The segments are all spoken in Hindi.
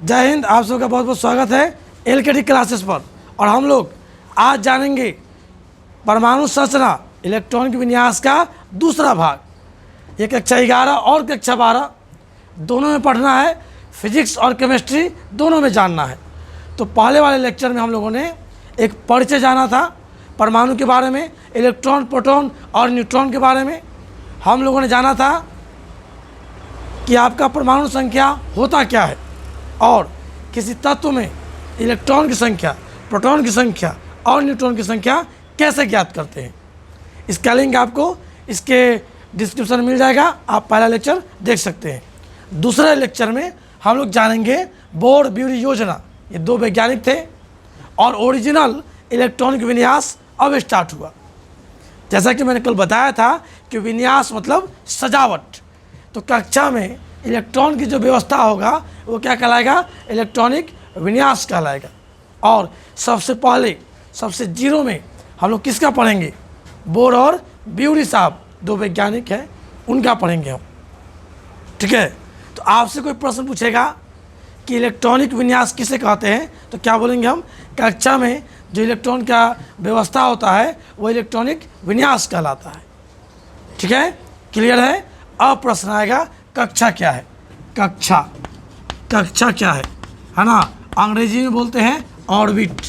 जय हिंद। आप सबका बहुत बहुत स्वागत है एलकेडी क्लासेस पर। और हम लोग आज जानेंगे परमाणु संरचना इलेक्ट्रॉन के विन्यास का दूसरा भाग। ये कक्षा 11 और कक्षा 12 दोनों में पढ़ना है, फिजिक्स और केमिस्ट्री दोनों में जानना है। तो पहले वाले लेक्चर में हम लोगों ने एक परिचय जाना था परमाणु के बारे में, इलेक्ट्रॉन, प्रोटॉन और न्यूट्रॉन के बारे में। हम लोगों ने जाना था कि आपका परमाणु संख्या होता क्या है और किसी तत्व में इलेक्ट्रॉन की संख्या, प्रोटॉन की संख्या और न्यूट्रॉन की संख्या कैसे ज्ञात करते हैं। इसका लिंक आपको इसके डिस्क्रिप्शन में मिल जाएगा, आप पहला लेक्चर देख सकते हैं। दूसरे लेक्चर में हम लोग जानेंगे बोर ब्यूरी योजना। ये दो वैज्ञानिक थे और ओरिजिनल इलेक्ट्रॉन का विन्यास अब स्टार्ट हुआ। जैसा कि मैंने कल बताया था कि विन्यास मतलब सजावट। तो कक्षा में इलेक्ट्रॉन की जो व्यवस्था होगा वो क्या कहलाएगा, इलेक्ट्रॉनिक विन्यास कहलाएगा। और सबसे पहले सबसे जीरो में हम लोग किसका पढ़ेंगे, बोर और ब्यूरी साहब, दो वैज्ञानिक हैं, उनका पढ़ेंगे हम। ठीक है। तो आपसे कोई प्रश्न पूछेगा कि इलेक्ट्रॉनिक विन्यास किसे कहते हैं, तो क्या बोलेंगे हम, कक्षा में जो इलेक्ट्रॉन का व्यवस्था होता है वो इलेक्ट्रॉनिक विन्यास कहलाता है। ठीक है, क्लियर है। अब प्रश्न आएगा कक्षा क्या है। कक्षा क्या है ना, अंग्रेजी में बोलते हैं ऑर्बिट।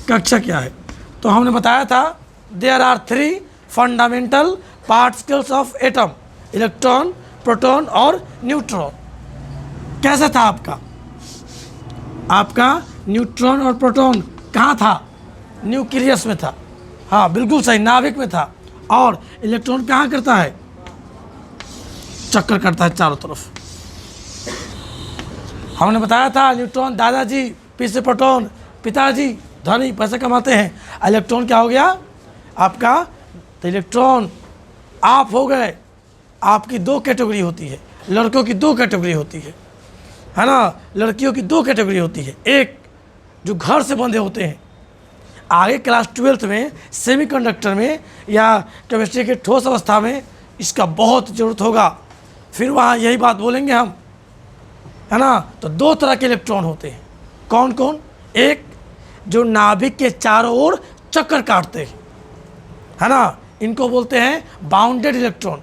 कक्षा क्या है, तो हमने बताया था there are 3 fundamental particles of atom, electron, proton और न्यूट्रॉन। कैसा था आपका न्यूट्रॉन और प्रोटॉन कहाँ था, न्यूक्लियस में था। हाँ बिल्कुल सही, नाभिक में था। और इलेक्ट्रॉन कहाँ करता है, चक्कर करता है चारों तरफ। हमने बताया था न्यूट्रॉन दादाजी, पीछे प्रोटॉन पिताजी, धनी पैसे कमाते हैं। इलेक्ट्रॉन क्या हो गया आपका, तो इलेक्ट्रॉन आप हो गए। आपकी 2 कैटेगरी होती है, लड़कों की 2 कैटेगरी होती है ना, लड़कियों की 2 कैटेगरी होती है। एक जो घर से बंधे होते हैं, आगे क्लास 12th में सेमीकंडक्टर में या केमिस्ट्री के ठोस अवस्था में इसका बहुत ज़रूरत होगा, फिर वहाँ यही बात बोलेंगे हम, है ना। तो 2 तरह के इलेक्ट्रॉन होते हैं। कौन कौन, एक जो नाभिक के चारों ओर चक्कर काटते हैं, है ना, इनको बोलते हैं बाउंडेड इलेक्ट्रॉन,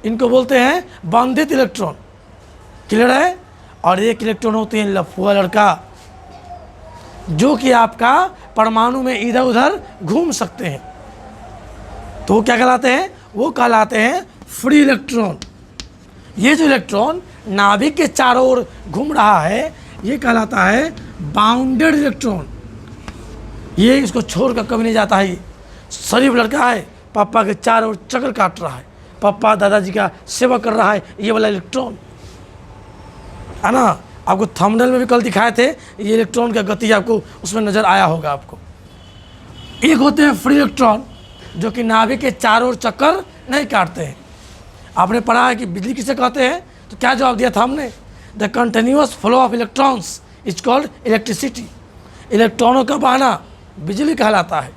इनको बोलते हैं बंधित इलेक्ट्रॉन। क्लियर है। और एक इलेक्ट्रॉन होते हैं लफुआ लड़का, जो कि आपका परमाणु में इधर उधर घूम सकते हैं। तो वो क्या कहलाते हैं, वो कहलाते हैं फ्री इलेक्ट्रॉन। ये जो इलेक्ट्रॉन नाभिक के चारों ओर घूम रहा है ये कहलाता है बाउंडेड इलेक्ट्रॉन। ये इसको छोड़कर कभी नहीं जाता है। शरीफ लड़का है, पापा के चारों ओर चक्कर काट रहा है, पापा दादाजी का सेवा कर रहा है, ये वाला इलेक्ट्रॉन, है ना। आपको थंबनेल में भी कल दिखाए थे, ये इलेक्ट्रॉन का गति आपको उसमें नज़र आया होगा आपको। एक होते हैं फ्री इलेक्ट्रॉन जो कि नाभिक के चारों ओर चक्कर नहीं काटते हैं। आपने पढ़ा है कि बिजली किसे कहते हैं, तो क्या जवाब दिया था हमने, the continuous flow of electrons is called electricity. इलेक्ट्रॉनों का बहाना बिजली कहलाता है।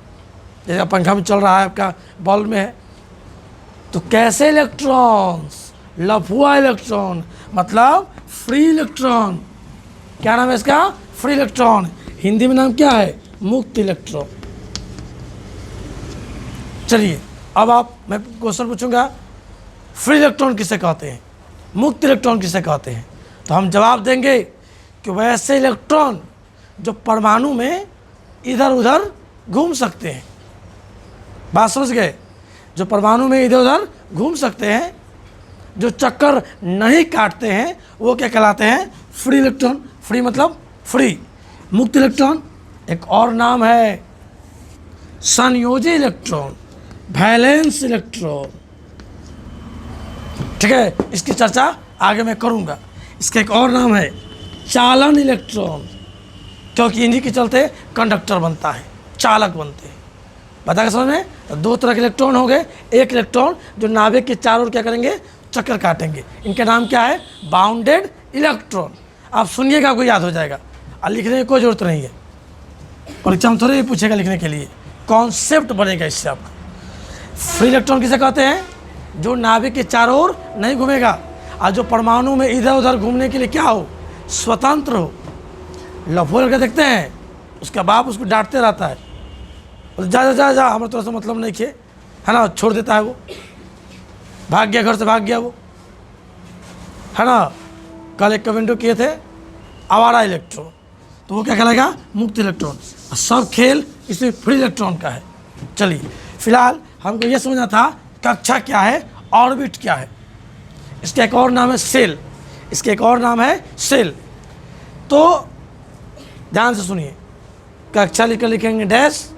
जैसे पंखा में चल रहा है, आपका बल्ब में है। तो कैसे इलेक्ट्रॉन्स, लफुआ इलेक्ट्रॉन मतलब फ्री इलेक्ट्रॉन। क्या नाम है इसका, फ्री इलेक्ट्रॉन। हिंदी में नाम क्या है, मुक्त इलेक्ट्रॉन। चलिए अब मैं क्वेश्चन पूछूंगा, फ्री इलेक्ट्रॉन किसे कहते हैं, मुक्त इलेक्ट्रॉन किसे कहते हैं। तो हम जवाब देंगे कि वैसे इलेक्ट्रॉन जो परमाणु में इधर उधर घूम सकते हैं। बात समझ गए, जो परमाणु में इधर उधर घूम सकते हैं, जो चक्कर नहीं काटते हैं, वो क्या कहलाते हैं, फ्री इलेक्ट्रॉन। फ्री मतलब फ्री। मुक्त इलेक्ट्रॉन एक और नाम है संयोजी इलेक्ट्रॉन, वैलेंस इलेक्ट्रॉन। ठीक है, इसकी चर्चा आगे मैं करूंगा। इसका एक और नाम है चालन इलेक्ट्रॉन, क्योंकि इन्हीं के चलते कंडक्टर बनता है, चालक बनते हैं। बता के समझ में, तो 2 तरह के इलेक्ट्रॉन हो गए। एक इलेक्ट्रॉन जो नाभिक के चारों ओर क्या करेंगे, चक्कर काटेंगे, इनका नाम क्या है, बाउंडेड इलेक्ट्रॉन। आप सुनिएगा, आपको याद हो जाएगा और लिखने की कोई ज़रूरत नहीं है। परीक्षा में थोड़े ही पूछेगा लिखने के लिए, कॉन्सेप्ट बनेगा इससे आपका। फ्री इलेक्ट्रॉन किसे कहते हैं, जो नाभिक के चारों ओर नहीं घूमेगा और जो परमाणु में इधर उधर घूमने के लिए क्या हो, स्वतंत्र हो। लफो लड़का देखते हैं, उसका बाप उसको डांटते रहता है, बोले जा जा जा जा, हमारे तरह से मतलब नहीं किए, है ना, छोड़ देता है, वो भाग गया, घर से भाग गया वो, है ना। कल एक कमेंटो किए थे आवारा इलेक्ट्रॉन, तो वो क्या कहलाएगा, मुक्त इलेक्ट्रॉन। सब खेल इसमें फ्री इलेक्ट्रॉन का है। चलिए फिलहाल हमको ये समझना था कक्षा क्या है, ऑर्बिट क्या है। इसका एक और नाम है सेल, इसका एक और नाम है सेल। तो ध्यान से सुनिए, कक्षा लिखकर लिखेंगे डैश,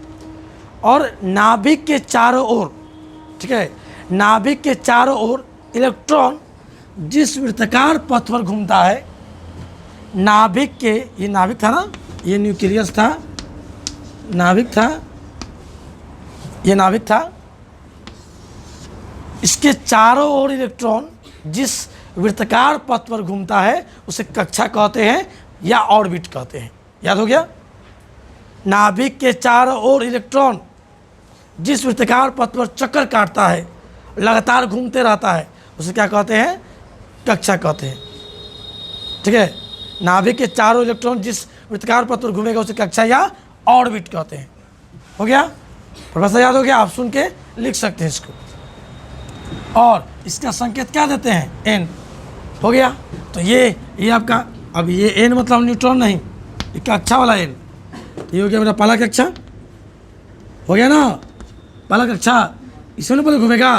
और नाभिक के चारों ओर, ठीक है, नाभिक के चारों ओर इलेक्ट्रॉन जिस वृत्ताकार पथ पर घूमता है, नाभिक के, ये नाभिक था ना, ये न्यूक्लियस था, नाभिक था, ये नाभिक था, इसके चारों ओर इलेक्ट्रॉन जिस वृत्ताकार पथ पर घूमता है उसे कक्षा कहते हैं या ऑर्बिट कहते हैं। याद हो गया, नाभिक के चारों ओर इलेक्ट्रॉन जिस वृत्ताकार पथ पर चक्कर काटता है, लगातार घूमते रहता है, उसे क्या कहते हैं, कक्षा कहते हैं। ठीक है, नाभिक के चारों इलेक्ट्रॉन जिस वृत्ताकार पथ पर घूमेगा उसे कक्षा या ऑर्बिट कहते हैं। हो गया, प्रोफेसर याद हो गया, आप सुन के लिख सकते हैं इसको। और इसका संकेत क्या देते हैं, एन। हो गया, तो ये आपका, अब ये एन मतलब न्यूट्रॉन नहीं, ये कक्षा वाला एन। ये हो गया मेरा पहला कक्षा, हो गया ना, पहला कक्षा। इसमें पहले घूमेगा,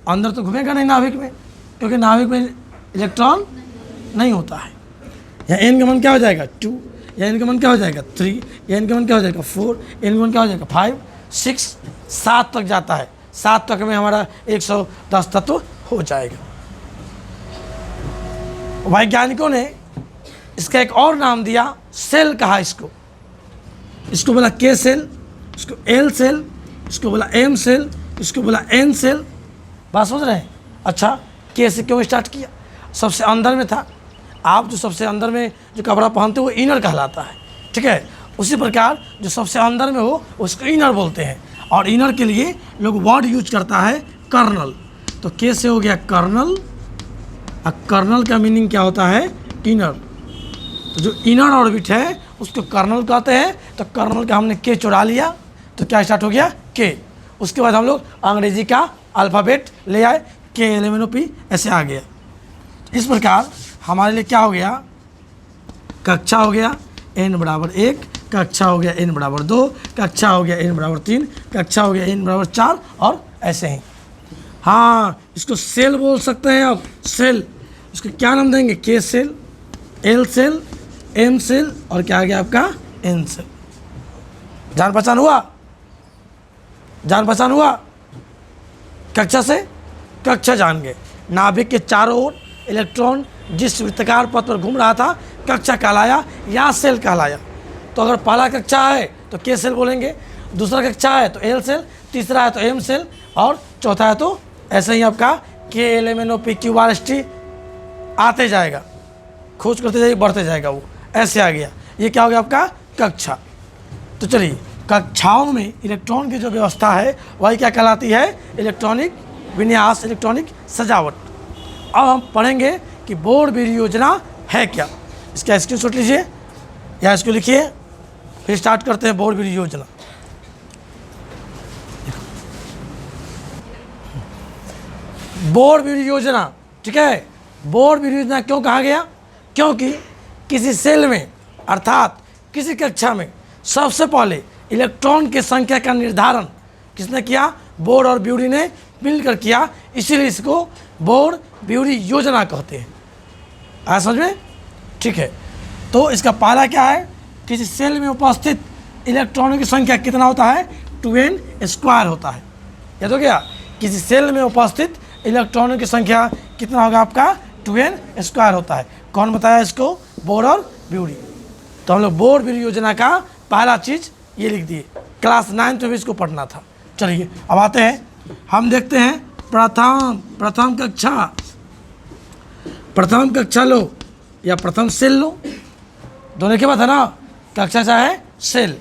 अंदर तो घूमेगा नहीं नाभिक में, क्योंकि नाभिक में इलेक्ट्रॉन नहीं होता है। यहाँ एन का मान क्या हो जाएगा 2, या एन का मान क्या हो जाएगा 3, या एन का मान क्या हो जाएगा 4, एन का मान क्या हो जाएगा 5, 6, 7 तक जाता है। 7 तक में हमारा 110 तत्व हो जाएगा। वैज्ञानिकों ने इसका एक और नाम दिया, सेल कहा इसको। इसको बोला के सेल, इसको एल सेल, इसको बोला एम सेल, इसको बोला एन सेल। बात समझ रहे हैं? अच्छा, के से क्यों स्टार्ट किया? सबसे अंदर में था। आप जो सबसे अंदर में जो कपड़ा पहनते हो वो इनर कहलाता है, ठीक है। उसी प्रकार जो सबसे अंदर में हो उसको इनर बोलते हैं, और इनर के लिए लोग वर्ड यूज करता है कर्नल। तो के से हो गया कर्नल, और कर्नल का मीनिंग क्या होता है, इनर। तो जो इनर ऑर्बिट है उसको कर्नल कहते हैं। तो कर्नल का हमने के चुरा लिया, तो क्या स्टार्ट हो गया, के। उसके बाद हम लोग अंग्रेजी का अल्फ़ाबेट ले आए, K L M N O P, ऐसे आ गया। इस प्रकार हमारे लिए क्या हो गया, कक्षा हो गया n बराबर 1, कक्षा हो गया n बराबर 2, कक्षा हो गया n बराबर 3, कक्षा हो गया n बराबर 4, और ऐसे ही। हाँ, इसको सेल बोल सकते हैं आप, सेल। इसको क्या नाम देंगे, K cell, L cell, M cell, और क्या आ गया आपका एन सेल। जान पहचान हुआ, जान पहचान हुआ। कक्षा से कक्षा जान गए। नाभिक के चारों ओर इलेक्ट्रॉन जिस वृत्ताकार पथ पर घूम रहा था कक्षा कहलाया या सेल कहलाया। तो अगर पहला कक्षा है तो के सेल बोलेंगे, दूसरा कक्षा है तो एल सेल, तीसरा है तो एम सेल, और चौथा है तो ऐसे ही आपका K L M N O P Q R S T आते जाएगा, खोज करते जाइए, बढ़ते जाएगा वो, ऐसे आ गया। ये क्या हो गया आपका कक्षा। तो चलिए, कक्षाओं में इलेक्ट्रॉन की जो व्यवस्था है वही क्या कहलाती है, इलेक्ट्रॉनिक विन्यास, इलेक्ट्रॉनिक सजावट। अब हम पढ़ेंगे कि बोर्ड विधि योजना है क्या। इसका स्क्रीनशॉट लीजिए या इसको लिखिए, फिर स्टार्ट करते हैं बोर्ड विधि योजना। बोर्ड विधि योजना, ठीक है। बोर्ड विधि योजना क्यों कहा गया, क्योंकि किसी सेल में अर्थात किसी कक्षा में सबसे पहले इलेक्ट्रॉन की संख्या का निर्धारण किसने किया, बोर्ड और ब्यूरी ने मिलकर किया, इसीलिए इसको बोर्ड ब्यूरी योजना कहते हैं। आया समझ में? ठीक है। तो इसका पहला क्या है, किसी सेल में उपस्थित इलेक्ट्रॉनों की संख्या कितना होता है, 2n स्क्वायर होता है। याद हो गया, किसी सेल में उपस्थित इलेक्ट्रॉनों की संख्या कितना होगा आपका, 2n स्क्वायर होता है। कौन बताया इसको, बोर्ड और ब्यूरी। तो हम लोग बोर्ड ब्यूरी योजना का पहला चीज़ ये लिख दिए, क्लास 9 में भी इसको पढ़ना था। चलिए अब आते हैं, हम देखते हैं प्रथम कक्षा। प्रथम कक्षा लो या प्रथम सेल लो, दोनों के बाद है ना, कक्षा चाहे सेल।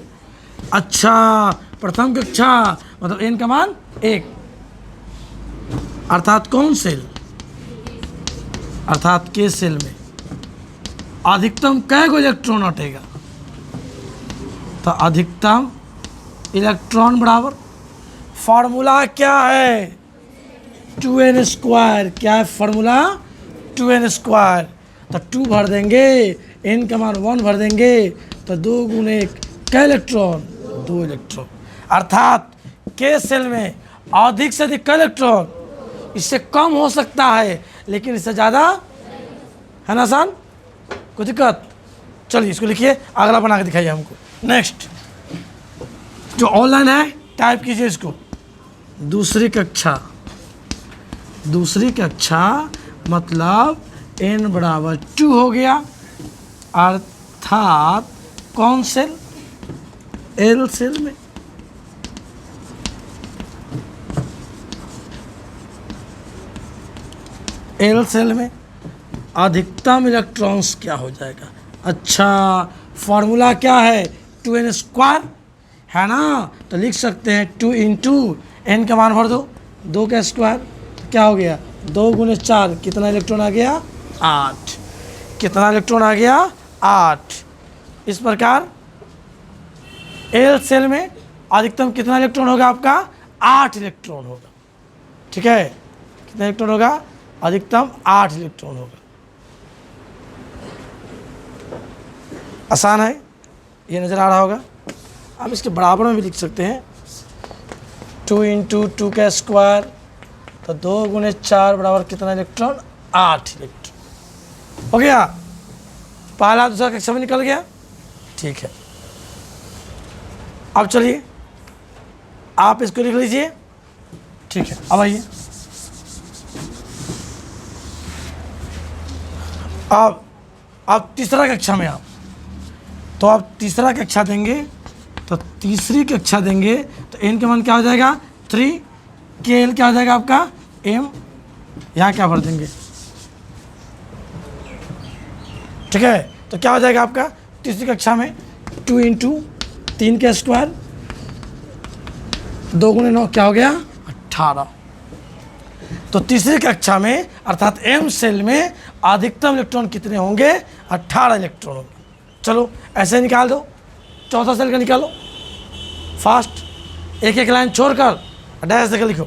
अच्छा, प्रथम कक्षा मतलब n का मान 1, अर्थात कौन सेल, अर्थात के सेल में अधिकतम कै गो इलेक्ट्रॉन हटेगा, तो अधिकतम इलेक्ट्रॉन बराबर फार्मूला क्या है 2n²। क्या है फार्मूला 2n²। तो 2 भर देंगे, n का मान 1 भर देंगे, तो 2 गुने क्या इलेक्ट्रॉन 2 इलेक्ट्रॉन। अर्थात के सेल में अधिक से अधिक इलेक्ट्रॉन, इससे कम हो सकता है लेकिन इससे ज़्यादा है ना आसान, कोई दिक्कत। चलिए इसको लिखिए, अगला बना के दिखाइए हमको। नेक्स्ट जो ऑनलाइन है टाइप कीजिए इसको। दूसरी कक्षा मतलब n बराबर 2 हो गया, अर्थात कौन सेल एल सेल में। एल सेल में अधिकतम इलेक्ट्रॉन्स क्या हो जाएगा। अच्छा फार्मूला क्या है 2n² है ना, तो लिख सकते हैं 2 इंटू n का मान भर दो 2 का स्क्वायर, तो क्या हो गया 2 गुने 4, कितना इलेक्ट्रॉन आ गया 8। कितना इलेक्ट्रॉन आ गया 8। इस प्रकार एल सेल में अधिकतम कितना इलेक्ट्रॉन होगा आपका 8 इलेक्ट्रॉन होगा। ठीक है, कितना इलेक्ट्रॉन होगा अधिकतम 8 इलेक्ट्रॉन होगा। आसान है, ये नज़र आ रहा होगा। आप इसके बराबर में भी लिख सकते हैं 2 इंटू 2 का स्क्वायर, तो 2 गुने 4 बराबर कितना इलेक्ट्रॉन 8 इलेक्ट्रॉन हो गया। पहला दूसरा कक्षा में निकल गया। ठीक है, अब चलिए आप इसको लिख लीजिए। ठीक है, अब आइए अब तीसरा कक्षा में तो आप तीसरा कक्षा देंगे, तो तीसरी कक्षा देंगे तो n का मान क्या हो जाएगा 3, के एल क्या हो जाएगा आपका m, यहाँ क्या भर देंगे। ठीक है, तो क्या हो जाएगा आपका तीसरी कक्षा में 2 इंटू 3 का स्क्वायर, 2 गुने 9 क्या हो गया 18। तो तीसरी कक्षा में अर्थात एम सेल में अधिकतम इलेक्ट्रॉन कितने होंगे 18 इलेक्ट्रॉन होंगे। चलो ऐसे निकाल दो, चौथा सेल का निकालो फास्ट, एक एक लाइन छोड़कर डैश देकर लिखो।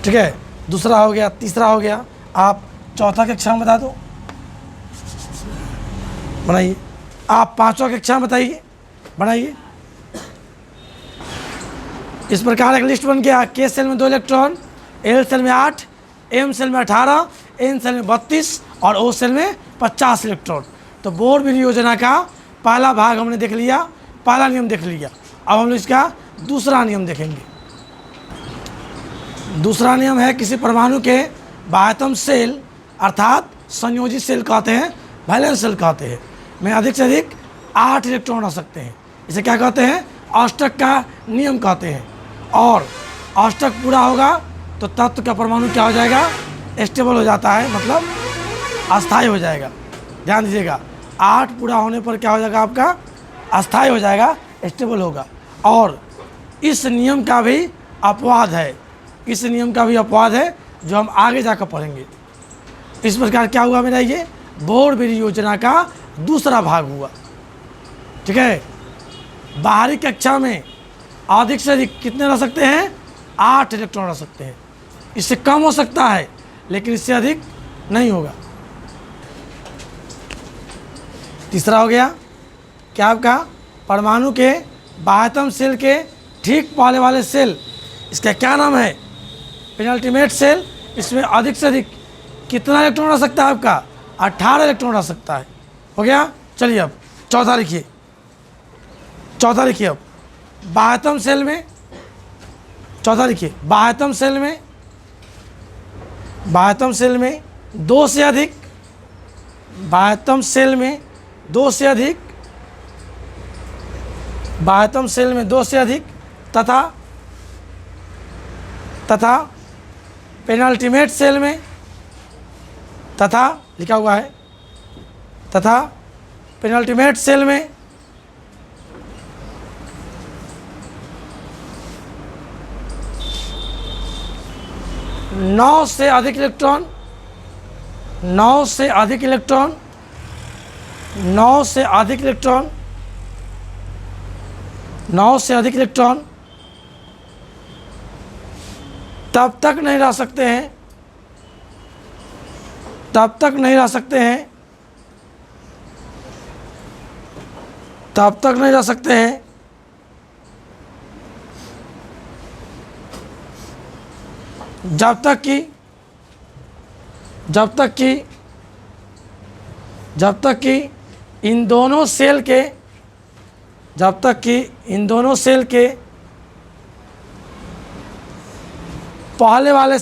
ठीक है, दूसरा हो गया, तीसरा हो गया, आप चौथा कक्षा में बता दो, बनाइए। आप पांचवा कक्षा में बताइए, बनाइए। इस प्रकार एक लिस्ट बन गया। के सेल में 2 इलेक्ट्रॉन, एल सेल में 8, एम सेल में 18, एन सेल में 32 और ओ सेल में 50 इलेक्ट्रॉन। तो बोर विधि योजना का पहला भाग हमने देख लिया, पहला नियम देख लिया। अब हम लोग इसका दूसरा नियम देखेंगे। दूसरा नियम है किसी परमाणु के बाह्यतम सेल अर्थात संयोजित सेल कहते हैं, वैलेंस सेल कहते हैं, में अधिक से अधिक 8 इलेक्ट्रॉन आ सकते हैं। इसे क्या कहते हैं अष्टक का नियम कहते हैं। और अष्टक पूरा होगा तो तत्व का परमाणु क्या हो जाएगा स्टेबल हो जाता है, मतलब अस्थायी हो जाएगा। ध्यान दीजिएगा, 8 पूरा होने पर क्या हो जाएगा आपका अस्थायी हो जाएगा, स्टेबल होगा। और इस नियम का भी अपवाद है, इस नियम का भी अपवाद है जो हम आगे जाकर पढ़ेंगे। इस प्रकार क्या हुआ मेरा ये बोर विधि योजना का दूसरा भाग हुआ। ठीक है, बाहरी कक्षा में अधिक से अधिक कितने रह सकते हैं 8 इलेक्ट्रॉन रह सकते हैं। इससे कम हो सकता है लेकिन इससे अधिक नहीं होगा। तीसरा हो गया क्या आपका परमाणु के बाह्यतम सेल के ठीक पहले वाले सेल, इसका क्या नाम है पेनल्टीमेट सेल। इसमें अधिक से अधिक कितना इलेक्ट्रॉन रह सकता है आपका 18 इलेक्ट्रॉन रह सकता है। हो गया, चलिए अब चौथा लिखिए। चौथा लिखिए अब बाह्यतम सेल में, चौथा लिखिए बाह्यतम सेल में, बाह्यतम सेल में 2 से अधिक, बाह्यतम सेल में 2 से अधिक, बाह्यतम सेल में 2 से अधिक तथा पेनल्टीमेट सेल में तथा लिखा हुआ है तथा पेनल्टीमेट सेल में 9 से अधिक इलेक्ट्रॉन, 9 से अधिक इलेक्ट्रॉन 9 से अधिक इलेक्ट्रॉन, 9 से अधिक इलेक्ट्रॉन तब तक नहीं रह सकते हैं, तब तक नहीं रह सकते हैं, तब तक नहीं रह सकते हैं जब तक कि इन दोनों सेल के, जब तक कि इन दोनों सेल के पहले वाले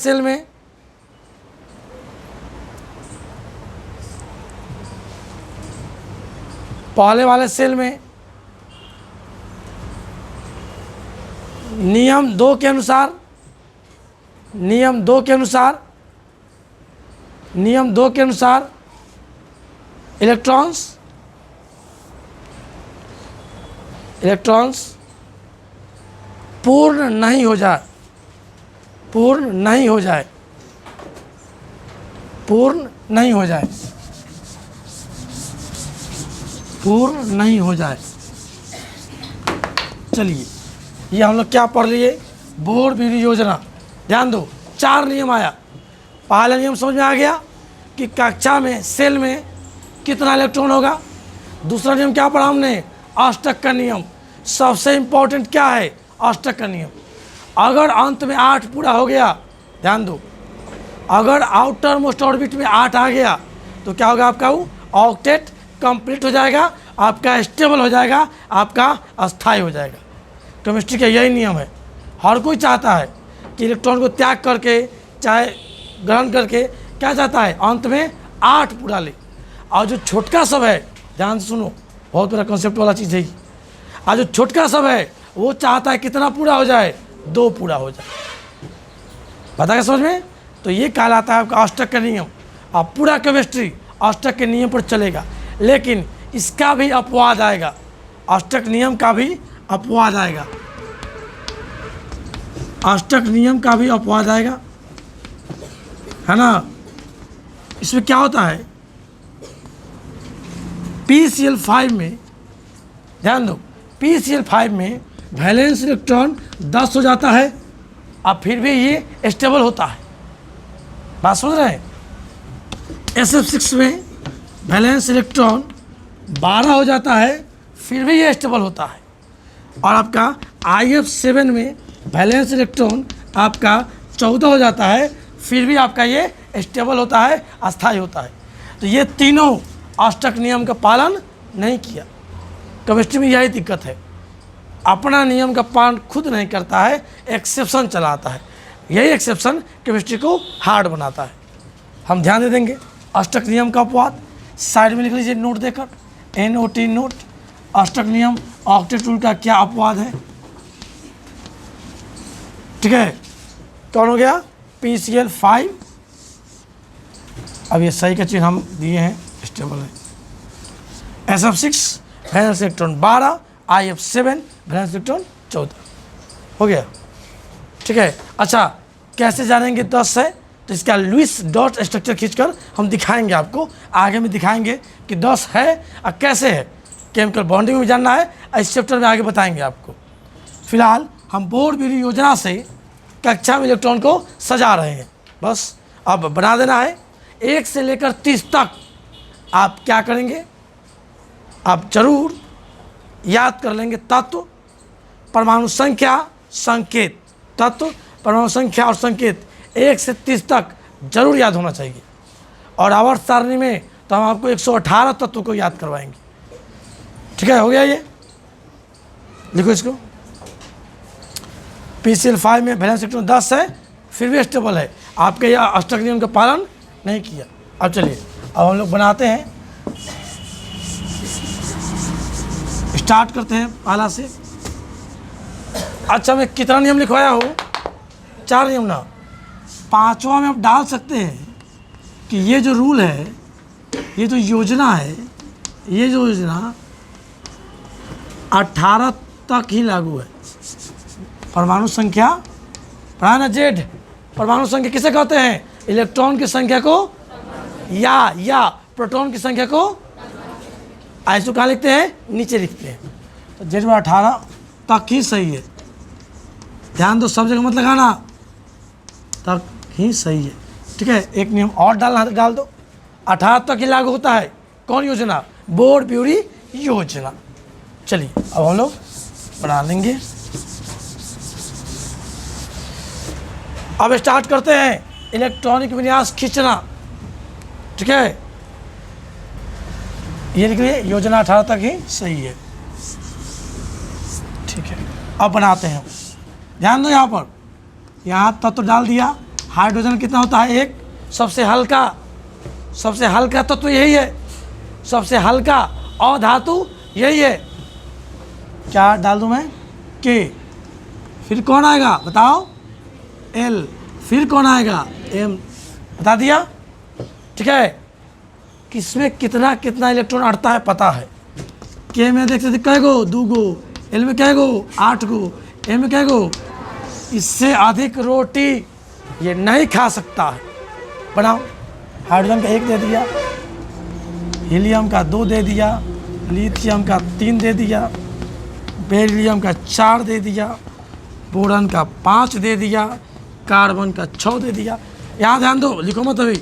सेल में नियम 2 के अनुसार, नियम 2 के अनुसार इलेक्ट्रॉन्स पूर्ण नहीं हो जाए, पूर्ण नहीं हो जाए, पूर्ण नहीं हो जाए, पूर्ण नहीं हो जाए। चलिए, ये हम लोग क्या पढ़ लिए, बोर विधि योजना। ध्यान दो, 4 नियम आया। पहला नियम समझ में आ गया कि कक्षा में सेल में कितना इलेक्ट्रॉन होगा। दूसरा नियम क्या पढ़ा हमने, अष्टक का नियम। सबसे इम्पोर्टेंट क्या है, अष्टक का नियम। अगर अंत में 8 पूरा हो गया, ध्यान दो, अगर आउटर मोस्ट ऑर्बिट में 8 आ गया तो क्या होगा, आपका वो ऑक्टेट कंप्लीट हो जाएगा, आपका स्टेबल हो जाएगा, आपका अस्थायी हो जाएगा। केमिस्ट्री का यही नियम है। हर कोई चाहता है कि इलेक्ट्रॉन को त्याग करके चाहे ग्रहण करके क्या चाहता है, अंत में 8 पूरा ले। और जो छोटका सब है, ध्यान से सुनो, बहुत बड़ा कॉन्सेप्ट वाला चीज़ है। और जो छोटका सब है वो चाहता है कितना पूरा हो जाए, 2 पूरा हो जाए। पता क्या समझ में? तो ये कहलाता है आपका अष्टक का नियम। अब पूरा केमिस्ट्री अष्टक के नियम पर चलेगा, लेकिन इसका भी अपवाद आएगा, अष्टक नियम का भी अपवाद आएगा, अष्टक नियम का भी अपवाद आएगा, है ना। इसमें क्या होता है, PCl5 में, ध्यान दो, PCl5 में वैलेंस इलेक्ट्रॉन 10 हो जाता है, अब फिर भी ये स्टेबल होता है। बात समझ रहे हैं। SF6 में वैलेंस इलेक्ट्रॉन 12 हो जाता है, फिर भी ये स्टेबल होता है। और आपका IF7 में वैलेंस इलेक्ट्रॉन आपका 14 हो जाता है, फिर भी आपका ये स्टेबल होता है, अस्थायी होता है। तो ये तीनों अष्टक नियम का पालन नहीं किया। केमिस्ट्री में यही दिक्कत है, अपना नियम का पालन खुद नहीं करता है, एक्सेप्शन चलाता है। यही एक्सेप्शन केमिस्ट्री को हार्ड बनाता है। हम ध्यान दे देंगे अष्टक नियम का अपवाद, साइड में लिख लीजिए नोट देकर, NOT नोट। अष्टक नियम ऑक्टेट रूल का क्या अपवाद है, ठीक है। कौन हो गया, PCl5। अब ये सही का चीज़ हम दिए हैं, स्टेबल है। SF6 valence electron 12, IF7 valence electron 14 हो गया, ठीक है। अच्छा, कैसे जानेंगे 10 है, तो इसका लुईस डॉट स्ट्रक्चर खींचकर हम दिखाएंगे आपको, आगे में दिखाएंगे कि 10 है और कैसे है। केमिकल बॉन्डिंग में जानना है, इस चैप्टर में आगे बताएंगे आपको। फिलहाल हम बोर विधि योजना से कक्षा में इलेक्ट्रॉन को सजा रहे हैं, बस अब बना देना है। 1 से लेकर 30 तक आप क्या करेंगे, आप जरूर याद कर लेंगे तत्व, परमाणु संख्या, संकेत। तत्व, परमाणु संख्या और संकेत 1 से 30 तक जरूर याद होना चाहिए। और आवर्त सारणी में तो हम आपको 118 तत्व को याद करवाएंगे, ठीक है। हो गया, ये लिखो इसको। PCl5 में वैलेंस इलेक्ट्रॉन 10 है, फिर भी स्टेबल है, आपके यह अष्टक नियम का पालन नहीं किया। अब चलिए, अब हम लोग बनाते हैं, स्टार्ट करते हैं पहला से। अच्छा, मैं कितना नियम लिखवाया हूँ, 4 नियम ना, 5वां में आप डाल सकते हैं कि ये जो रूल है, ये जो योजना है, ये जो योजना 18 तक ही लागू है। परमाणु संख्या, पढ़ा ना जेड, परमाणु संख्या किसे कहते हैं, इलेक्ट्रॉन की संख्या को या प्रोटॉन की संख्या को आइसो कहाँ लिखते हैं, नीचे लिखते हैं। तो Z बराबर 18 तक ही सही है। ध्यान दो, सब जगह मत लगाना, तक ही सही है। ठीक है, एक नियम और डाल दो, 18 तक ही लागू होता है। कौन योजना, बोर्ड ब्यूरी योजना। चलिए अब हम लोग बना लेंगे। अब स्टार्ट करते हैं इलेक्ट्रॉनिक विन्यास खींचना। ठीक है, ये लिख लिए योजना 18 तक ही सही है। ठीक है, अब बनाते हैं। ध्यान दो, यहाँ पर यहाँ तत्व तो डाल दिया। हाइड्रोजन कितना होता है, एक। सबसे हल्का तत्व तो यही है, सबसे हल्का अधातु यही है। क्या डाल दूं मैं, के। फिर कौन आएगा बताओ, L। फिर कौन आएगा, M। बता दिया। ठीक है, किसमें कितना कितना इलेक्ट्रॉन अड़ता है पता है। के में देख सकते कै गो, 2 गो। L में कै गो, 8 गो। M में कै गो। इससे अधिक रोटी ये नहीं खा सकता है। बनाओ। हाइड्रोजन का 1 दे दिया, हीलियम का 2 दे दिया, लिथियम का 3 दे दिया, बेरिलियम का 4 दे दिया, बोरॉन का 5 दे दिया, कार्बन का 6 दे दिया। यहाँ ध्यान दो, लिखो मत अभी।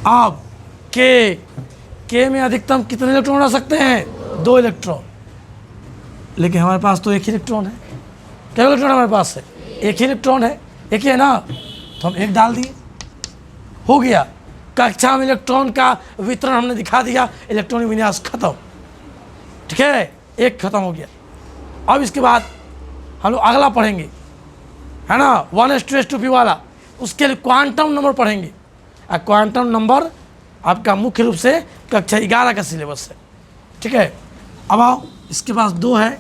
अब के में अधिकतम कितने इलेक्ट्रॉन आ सकते हैं, 2 इलेक्ट्रॉन। लेकिन हमारे पास तो 1 ही इलेक्ट्रॉन है। क्या इलेक्ट्रॉन हमारे पास है, 1 ही इलेक्ट्रॉन है, 1 ही है ना, तो हम 1 डाल दिए, हो गया। कक्षा में इलेक्ट्रॉन का वितरण हमने दिखा दिया, इलेक्ट्रॉनिक विन्यास खत्म। ठीक है, 1 खत्म हो गया। अब इसके बाद हम लोग अगला पढ़ेंगे, है ना, 1s2p वाला। उसके लिए क्वांटम नंबर पढ़ेंगे। और क्वांटम नंबर आपका मुख्य रूप से कक्षा 11 का सिलेबस है। ठीक है, अब आओ, इसके पास 2 है,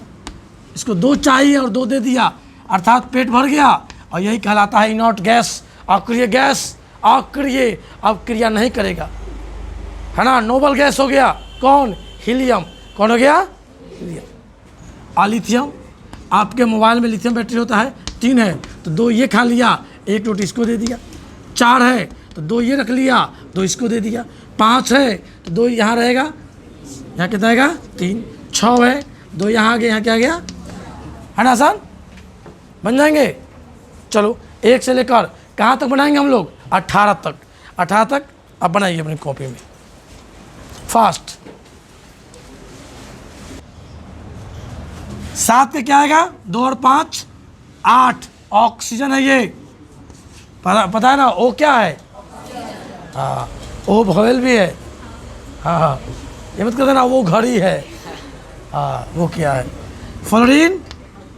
इसको 2 चाहिए और 2 दे दिया, अर्थात पेट भर गया। और यही कहलाता है इनॉट गैस, अक्रिय गैस। अक्रिय, अब क्रिया नहीं करेगा, है ना, नोबल गैस हो गया। कौन, हीलियम। कौन हो गया, हीलियम। और लिथियम, आपके मोबाइल में लिथियम बैटरी होता है, 3 है तो 2 ये खा लिया, 1 रोटी इसको दे दिया। 4 है तो 2 ये रख लिया, 2 इसको दे दिया। 5 है तो 2 यहाँ रहेगा, यहाँ कितना आएगा, 3। 6 है, 2 यहाँ आ गया, यहाँ क्या आ गया, है ना, आसान बन जाएंगे। चलो 1 से लेकर कहाँ तक बनाएंगे हम लोग, 18 तक। 18 तक अब बनाइए अपनी कॉपी में फास्ट। 7 पे क्या आएगा, 2 और 5 8। ऑक्सीजन है ये, पता है ना, ओ क्या है, हाँ, ओ वोवेल भी है। हाँ, ये मत कर देना वो घड़ी है। हाँ, वो क्या है, फ्लोरीन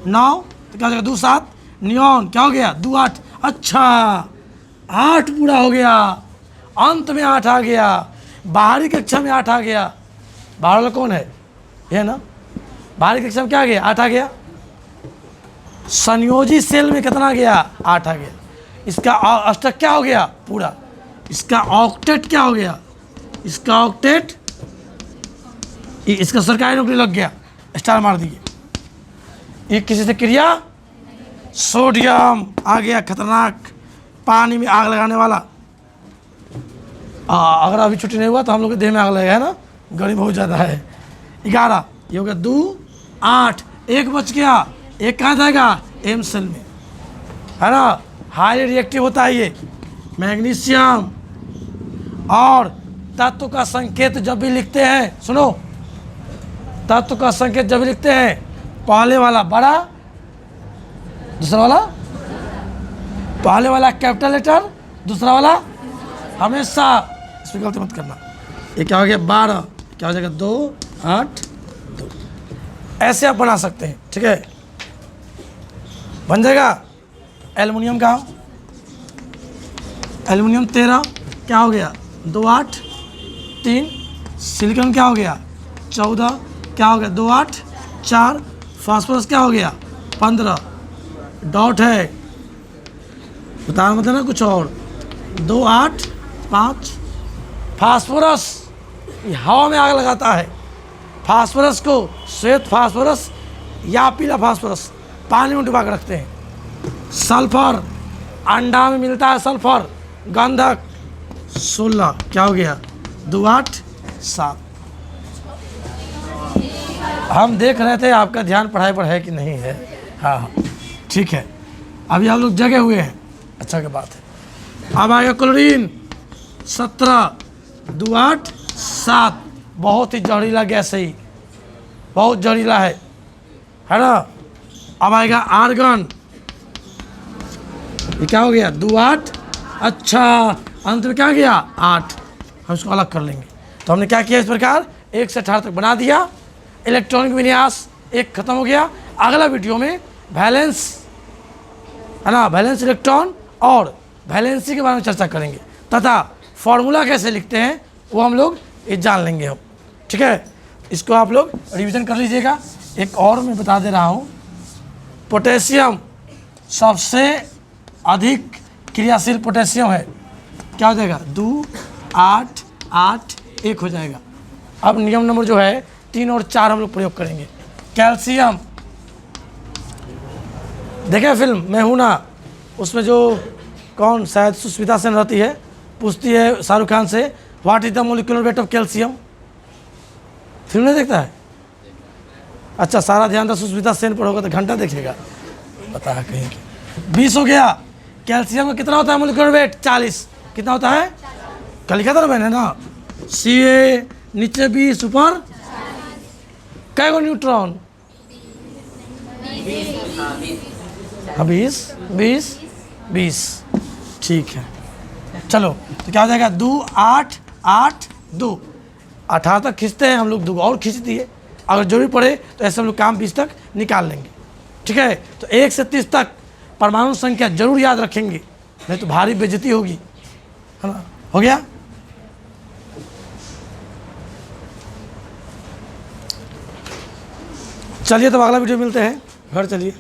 9 तो क्या हो जाएगा, 2 7। नियॉन क्या हो गया, 2 8। अच्छा, 8 पूरा हो गया, अंत में 8 आ गया, बाहरी कक्षा में 8 आ गया। बाहर वाला कौन है, ये ना, बाहरी कक्षा में क्या आ गया, 8 आ गया। संयोजी सेल में कितना आ गया, 8 आ गया। इसका अष्टक क्या हो गया पूरा, इसका ऑक्टेट क्या हो गया, इसका ऑक्टेट, इसका सरकारी नौकरी लग गया, स्टार मार दिए। ये किसी से क्रिया, सोडियम आ गया खतरनाक, पानी में आग लगाने वाला। अगर अभी छुट्टी नहीं हुआ तो हम लोग के देह में आग लगेगा, है ना, गर्मी बहुत ज़्यादा है। 11 ये हो गया, 2 8। 1 बच गया, 1 कहाँ जाएगा, एम सेल में, है ना, हाई रिएक्टिव होता है ये। मैग्नीशियम। और तत्व का संकेत जब भी लिखते हैं, सुनो, तत्व का संकेत जब भी लिखते हैं, पहले वाला बड़ा, दूसरा वाला, पहले वाला कैपिटल लेटर, दूसरा वाला हमेशा, इसमें गलती मत करना। ये क्या हो गया, 12, क्या हो जाएगा, 2 8 2। ऐसे आप बना सकते हैं। ठीक है, बन जाएगा। एल्युमिनियम का, एल्युमिनियम 13 क्या हो गया, 2 8 3। सिलिकॉन क्या हो गया, 14 क्या हो गया, 2 8 4। फास्फोरस क्या हो गया, 15। डॉट है, बता मतलब ना कुछ और, 2 8 5। फास्फोरस ये हवा में आग लगाता है। फास्फोरस को श्वेत फास्फोरस या पीला फास्फोरस पानी में डुबा कर रखते हैं। सल्फर, अंडा में मिलता है सल्फर। गंधक 16 क्या हो गया, 2 8 7। हम देख रहे थे आपका ध्यान पढ़ाई पर है कि नहीं है। हाँ हाँ ठीक है, अभी आप लोग जगे हुए हैं, अच्छा की बात है। अब आएगा क्लोरीन 17, 2 8 7, बहुत ही जहरीला गैस है, बहुत जहरीला है ना। अब आएगा आर्गन, ये क्या हो गया 2 8, अच्छा अंत में क्या गया 8, हम इसको अलग कर लेंगे। तो हमने क्या किया इस प्रकार 1 से 18 तक बना दिया। इलेक्ट्रॉनिक विन्यास 1 खत्म हो गया। अगला वीडियो में वैलेंस है ना, वैलेंस इलेक्ट्रॉन और वैलेंसी के बारे में चर्चा करेंगे तथा फॉर्मूला कैसे लिखते हैं वो हम लोग ये जान लेंगे हम, ठीक है। इसको आप लोग रिवीजन कर लीजिएगा। एक और मैं बता दे रहा हूँ, पोटेशियम सबसे अधिक क्रियाशील पोटेशियम है, क्या हो जाएगा 2 8 8 1 हो जाएगा। अब नियम नंबर जो है 3 और 4 हम लोग प्रयोग करेंगे। कैल्शियम, देखें फिल्म मैं हूं ना, उसमें जो कौन शायद सुष्मिता सेन रहती है, पूछती है शाहरुख खान से what is the molecular weight of calcium. Film नहीं देखता है? अच्छा सारा ध्यान था सुष्मिता सेन पर होगा तो घंटा देखेगा, बता कहीं की। 20 हो गया। कैल्शियम का कितना होता है मोलिकुलर वेट 40, कितना होता है कल लिखा था ना मैंने ना, Ca नीचे 20 ऊपर कै गो न्यूट्रॉन 20 20 20, ठीक है। चलो तो क्या हो जाएगा 2 8 8 2, 18 तक खींचते हैं हम लोग, 2 और खींच दिए, अगर जरूरी पड़े तो ऐसे हम लोग काम 20 तक निकाल लेंगे, ठीक है। तो 1 से 30 तक परमाणु संख्या जरूर याद रखेंगे, नहीं तो भारी बेइज्जती होगी, है ना। हो गया। चलिए तब अगला वीडियो मिलते हैं, घर चलिए।